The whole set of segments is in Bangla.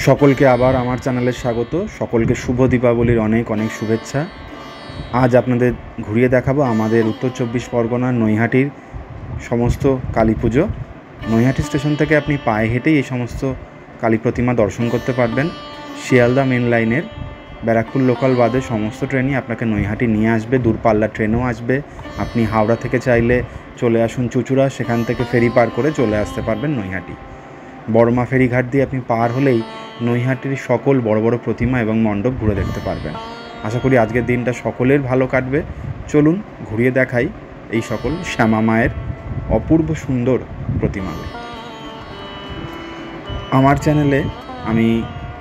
সকলকে আবার আমার চ্যানেলে স্বাগত। সকলকে শুভ দীপাবলির অনেক অনেক শুভেচ্ছা। আজ আপনাদের ঘুরিয়ে দেখাবো আমাদের উত্তর চব্বিশ পরগনার নৈহাটির সমস্ত কালী পুজো। নৈহাটি স্টেশন থেকে আপনি পায়ে হেঁটেই এই সমস্ত কালী প্রতিমা দর্শন করতে পারবেন। শিয়ালদা মেন লাইনের ব্যারাকপুর লোকাল বাদে সমস্ত ট্রেনই আপনাকে নৈহাটি নিয়ে আসবে, দূরপাল্লার ট্রেনও আসবে। আপনি হাওড়া থেকে চাইলে চলে আসুন চুঁচুড়া, সেখান থেকে ফেরি পার করে চলে আসতে পারবেন নৈহাটি। বড়মা ফেরিঘাট দিয়ে আপনি পার হলেই নৈহাটির সকল বড় বড় প্রতিমা এবং মণ্ডপ ঘুরে দেখতে পারবেন। আশা করি আজকের দিনটা সকলের ভালো কাটবে। চলুন ঘুরিয়ে দেখাই এই সকল শ্যামা মায়ের অপূর্ব সুন্দর প্রতিমাগুলো। আমার চ্যানেলে আমি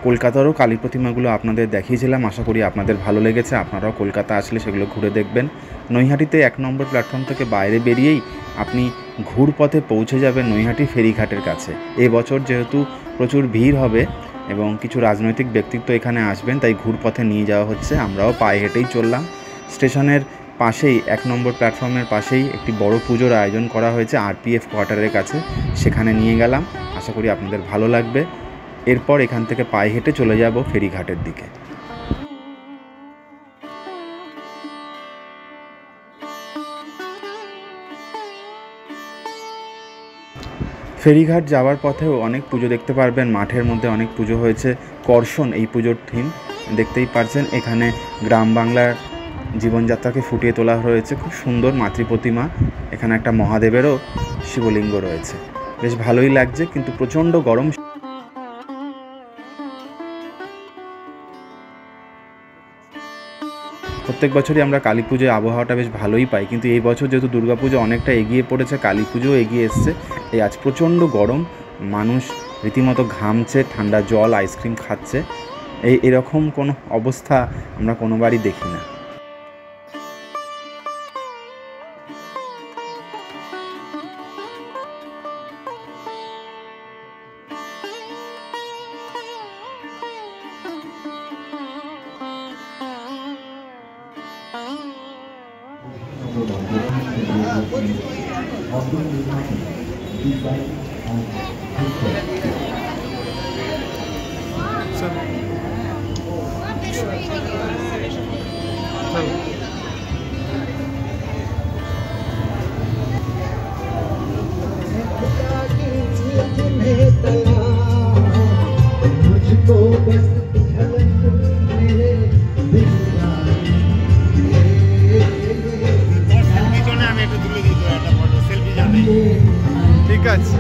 কলকাতারও কালী প্রতিমাগুলো আপনাদের দেখিয়েছিলাম, আশা করি আপনাদের ভালো লেগেছে। আপনারাও কলকাতা আসলে সেগুলো ঘুরে দেখবেন। নৈহাটিতে 1 নম্বর প্ল্যাটফর্ম থেকে বাইরে বেরিয়েই আপনি ঘুরপথে পৌঁছে যাবেন নৈহাটি ফেরিঘাটের কাছে। এবছর যেহেতু প্রচুর ভিড় হবে এবং কিছু রাজনৈতিক ব্যক্তিত্ব এখানে আসবেন, তাই ঘুরপথে নিয়ে যাওয়া হচ্ছে। আমরাও পায়ে হেঁটেই চললাম। স্টেশনের পাশেই 1 নম্বর প্ল্যাটফর্মের পাশেই একটি বড় পুজোর আয়োজন করা হয়েছে আরপিএফ কোয়ার্টারের কাছে, সেখানে নিয়ে গেলাম। আশা করি আপনাদের ভালো লাগবে। এরপর এখান থেকে পায়ে হেঁটে চলে যাব ফেরিঘাটের দিকে। ফেরিঘাট যাওয়ার পথেও অনেক পুজো দেখতে পারবেন। মাঠের মধ্যে অনেক পুজো হয়েছে। কর্ষণ এই পুজোর থিম, দেখতেই পারছেন। এখানে গ্রাম বাংলার জীবনযাত্রাকে ফুটিয়ে তোলা হয়েছে। খুব সুন্দর মাতৃ প্রতিমা। এখানে একটা মহাদেবেরও শিবলিঙ্গ রয়েছে, বেশ ভালোই লাগছে, কিন্তু প্রচণ্ড গরম। প্রত্যেক বছরই আমরা কালী পুজোয় আবহাওয়াটা বেশ ভালোই পাই, কিন্তু এই বছর যেহেতু দুর্গাপুজো অনেকটা এগিয়ে পড়েছে, কালী পুজোও এগিয়ে এসছে, এই আজ প্রচণ্ড গরম। মানুষ রীতিমতো ঘামছে, ঠান্ডা জল আইসক্রিম খাচ্ছে। এরকম কোনো অবস্থা আমরা কোনোবারই দেখি না। ঠিক আছে।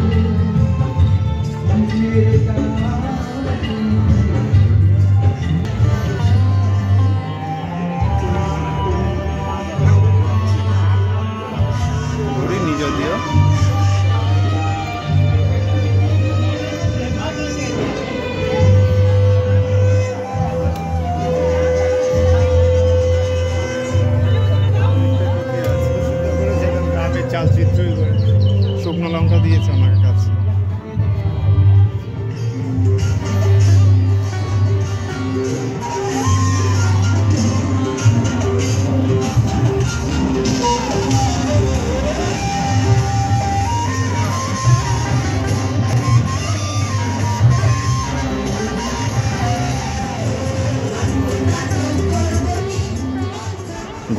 চালচিত্রই করে শুকনো লঙ্কা দিয়েছে আমার কাছে।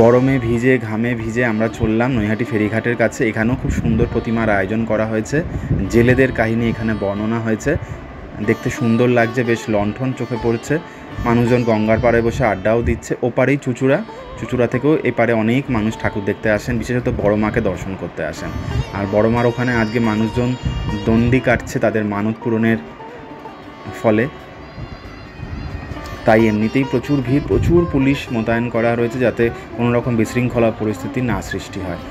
গরমে ভিজে ঘামে ভিজে আমরা চললাম নৈহাটি ফেরিঘাটের কাছে। এখানেও খুব সুন্দর প্রতিমার আয়োজন করা হয়েছে। জেলেদের কাহিনী এখানে বর্ণনা হয়েছে, দেখতে সুন্দর লাগছে, বেশ লণ্ঠন চোখে পড়ছে। মানুষজন গঙ্গার পাড়ে বসে আড্ডাও দিচ্ছে। ওপারেই চুঁচুড়া থেকেও এপারে অনেক মানুষ ঠাকুর দেখতে আসেন, বিশেষত বড় মাকে দর্শন করতে আসেন। আর বড় মার ওখানে আজকে মানুষজন দণ্ডি কাটছে তাদের মানত পূরণের ফলে, তাই এমনিতেই প্রচুর ভিড়, প্রচুর পুলিশ মোতায়েন করা রয়েছে যাতে কোনো রকম বিশৃঙ্খলা পরিস্থিতি না সৃষ্টি হয়।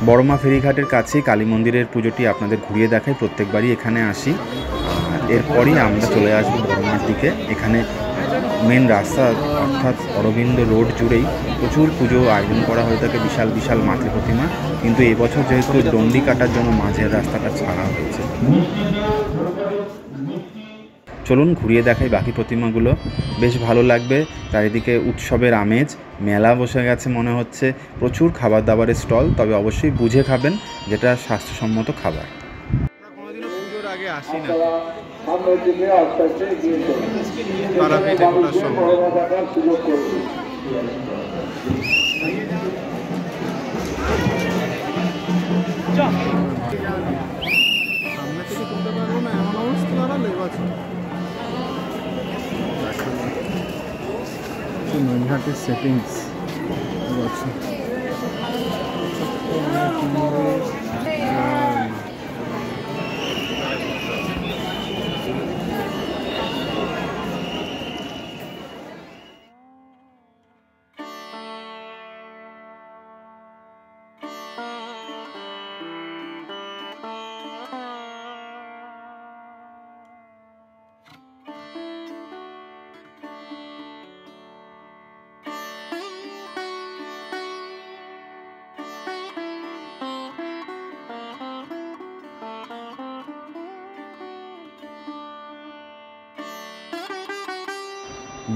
বড়মা ফেরিঘাটের কাছেই কালী মন্দিরের পুজোটি আপনাদের ঘুরিয়ে দেখাই। প্রত্যেকবারই এখানে আসি। এরপরই আমরা চলে আসবো বড়মার দিকে। এখানে মেন রাস্তা অর্থাৎ অরবিন্দ রোড জুড়েই প্রচুর পুজো আয়োজন করা হয়ে থাকে, বিশাল বিশাল মাতৃ প্রতিমা। কিন্তু এবছর যেহেতু ডন্ডি কাটার জন্য মাঝের রাস্তাটা ছাড়া হয়েছে। চলুন ঘুরিয়ে দেখাই বাকি প্রতিমাগুলো, বেশ ভালো লাগবে। চারিদিকে উৎসবের আমেজ, মেলা বসে গেছে মনে হচ্ছে, প্রচুর খাবার দাবারের স্টল, তবে অবশ্যই বুঝে খাবেন, যেটা স্বাস্থ্যসম্মত খাবার। কোনোদিনও পুজোর আগে আসি না তারাপীঠে ওঠার সময়। সামনে থেকে তুলতে পারবো না এমন অবস্থা দাঁড়ালো এবছর। নৈহাটির সেটিংস এবছর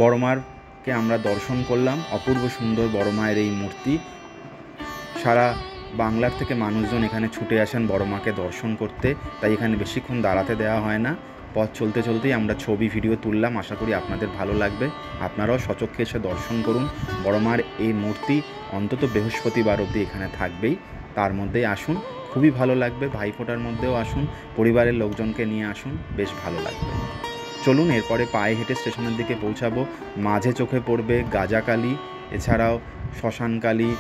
বড় মাকে আমরা দর্শন করলাম, অপূর্ব সুন্দর বড় মায়ের এই মূর্তি। সারা বাংলার থেকে মানুষজন এখানে ছুটে আসেন বড় মাকে দর্শন করতে, তাই এখানে বেশিক্ষণ দাঁড়াতে দেওয়া হয় না। পথ চলতে চলতেই আমরা ছবি ভিডিও তুললাম, আশা করি আপনাদের ভালো লাগবে। আপনারাও সচক্ষে এসে দর্শন করুন। বড় মার এই মূর্তি অন্তত বৃহস্পতিবার অবধি এখানে থাকবেই, তার মধ্যেই আসুন, খুবই ভালো লাগবে। ভাইফোঁটার মধ্যেও আসুন, পরিবারের লোকজনকে নিয়ে আসুন, বেশ ভালো লাগবে। চলুন এরপরে পায়ে হেঁটে স্টেশনের দিকে পৌঁছাবো। মাঝে চোখে পড়বে গাজাকালী, এছাড়াও শ্মশানকালী।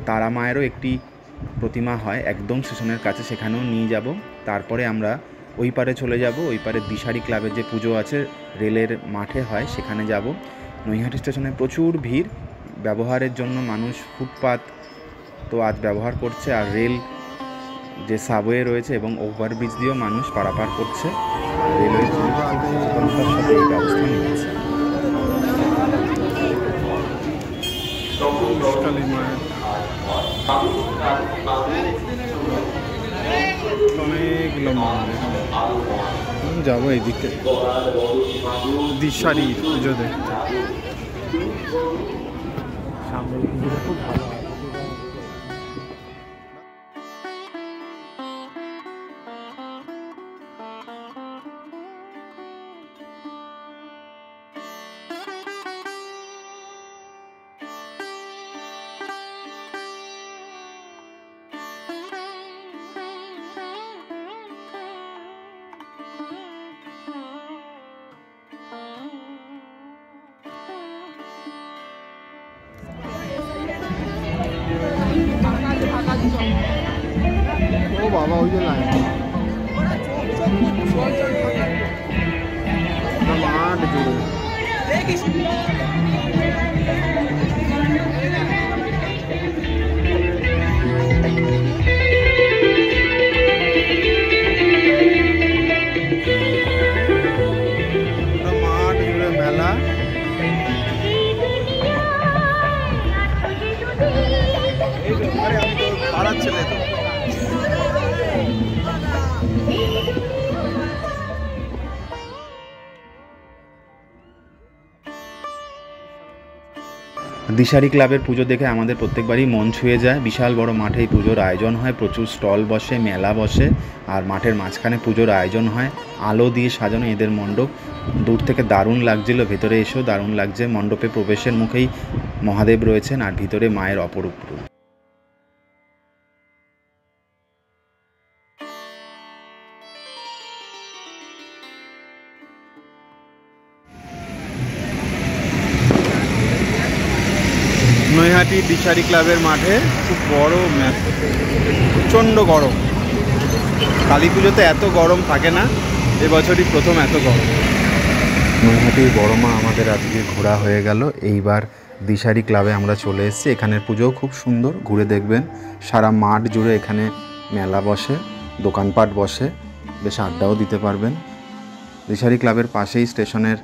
তারা মায়েরও একটি প্রতিমা হয় একদম স্টেশনের কাছে, সেখানেও নিয়ে যাব। তারপরে আমরা ওই পারে চলে যাব, ওই পারে দিশারি ক্লাবের যে পুজো আছে রেলের মাঠে হয়, সেখানে যাব। নৈহাটি স্টেশনে প্রচুর ভিড়, ব্যবহারের জন্য মানুষ ফুটপাত তো আজ ব্যবহার করছে, আর রেল যে সাবওয়ে রয়েছে এবং ওভারব্রিজ দিয়েও মানুষ পারাপার করছে। রেলওয়ে সচেতনতার সাথে এই ব্যবস্থা নিয়েছে। অনেকগুলো মন্দির, যাবো এইদিকে দিশারি পুজো দেখতে। সামনে পুজোটা খুব ভালো হয়। ও বাবা, ওই যে লাইন মাঠ জুড়ে। মাঠ জুড়ে মেলা। পাড়ার ছেলে তো দিশারি ক্লাবের পুজো দেখে আমাদের প্রত্যেকবারই মন ছুঁয়ে যায়। বিশাল বড় মাঠে এই পুজোর আয়োজন হয়, প্রচুর স্টল বসে, মেলা বসে, আর মাঠের মাঝখানে পুজোর আয়োজন হয়। আলো দিয়ে সাজানো এদের মণ্ডপ, দূর থেকে দারুণ লাগছিল, ভেতরে এসেও দারুণ লাগছে। মণ্ডপে প্রবেশের মুখেই মহাদেব রয়েছেন আর ভিতরে মায়ের অপরূপ রূপ। নৈহাটি দিশারি ক্লাবের মাঠে খুব বড় ম্যাচ, প্রচণ্ড গরম। কালী পুজোতে এত গরম থাকে না, এবছরই প্রথম এত গরম। নৈহাটির বড় মা আমাদের আজকে ঘোরা হয়ে গেল। এইবার দিশারি ক্লাবে আমরা চলে এসেছি। এখানের পুজোও খুব সুন্দর, ঘুরে দেখবেন। সারা মাঠ জুড়ে এখানে মেলা বসে, দোকানপাট বসে, বেশ আড্ডাও দিতে পারবেন। দিশারি ক্লাবের পাশেই স্টেশনের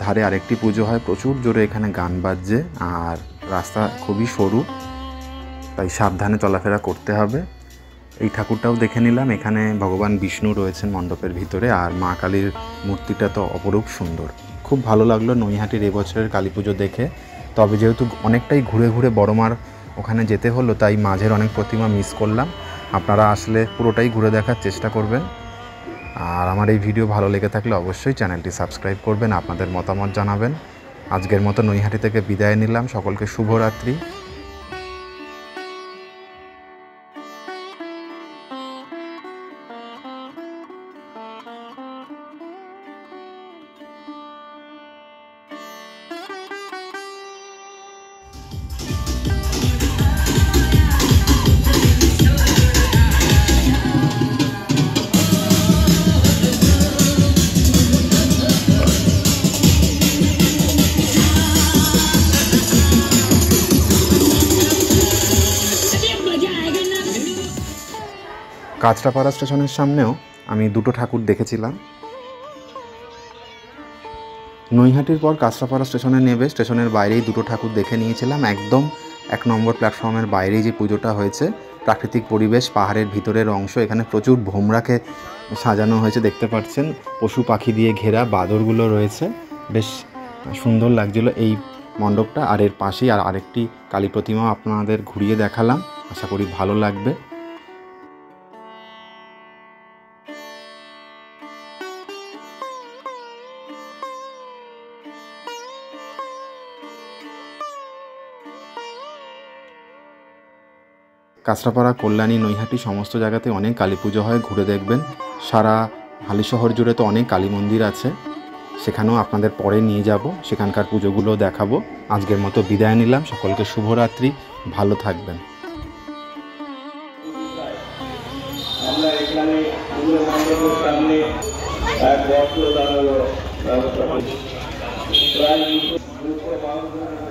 ধারে আরেকটি পুজো হয়, প্রচুর জোরে এখানে গান বাজছে, আর রাস্তা খুবই সরু, তাই সাবধানে চলাফেরা করতে হবে। এই ঠাকুরটাও দেখে নিলাম। এখানে ভগবান বিষ্ণু রয়েছেন মণ্ডপের ভিতরে, আর মা কালীর মূর্তিটা তো অপরূপ সুন্দর। খুব ভালো লাগলো নৈহাটির এবছরের কালী পুজো দেখে। তবে যেহেতু অনেকটাই ঘুরে ঘুরে বড়মার ওখানে যেতে হলো, তাই মাঝের অনেক প্রতিমা মিস করলাম। আপনারা আসলে পুরোটাই ঘুরে দেখার চেষ্টা করবেন। আর আমার এই ভিডিও ভালো লেগে থাকলে অবশ্যই চ্যানেলটি সাবস্ক্রাইব করবেন, আপনাদের মতামত জানাবেন। আজকের মতো নৈহাটি থেকে বিদায় নিলাম। সকলকে শুভরাত্রি। কাঁচরাপাড়া স্টেশনের সামনেও আমি দুটো ঠাকুর দেখেছিলাম। নৈহাটির পর কাঁচরাপাড়া স্টেশনে নেবে স্টেশনের বাইরেই দুটো ঠাকুর দেখে নিয়েছিলাম। একদম 1 নম্বর প্ল্যাটফর্মের বাইরেই যে পুজোটা হয়েছে, প্রাকৃতিক পরিবেশ, পাহাড়ের ভিতরের অংশ, এখানে প্রচুর ভোমরাকে সাজানো হয়েছে, দেখতে পাচ্ছেন। পশু পাখি দিয়ে ঘেরা, বাদরগুলো রয়েছে, বেশ সুন্দর লাগছিল এই মণ্ডপটা। আর এর পাশেই আরেকটি কালী প্রতিমাও আপনাদের ঘুরিয়ে দেখালাম, আশা করি ভালো লাগবে। কাঁচরাপাড়া, কল্যাণী, নৈহাটি সমস্ত জায়গাতে অনেক কালী পুজো হয়, ঘুরে দেখবেন। সারা হালিশহর জুড়ে তো অনেক কালী মন্দির আছে, সেখানেও আপনাদের পরে নিয়ে যাব, সেখানকার পুজোগুলো দেখাবো। আজকের মতো বিদায় নিলাম, সকলকে শুভরাত্রি, ভালো থাকবেন। আমরা এখানে সামনে এক বস্ত্র দানের ব্যবস্থা করছি। প্রায় 200 মানুষ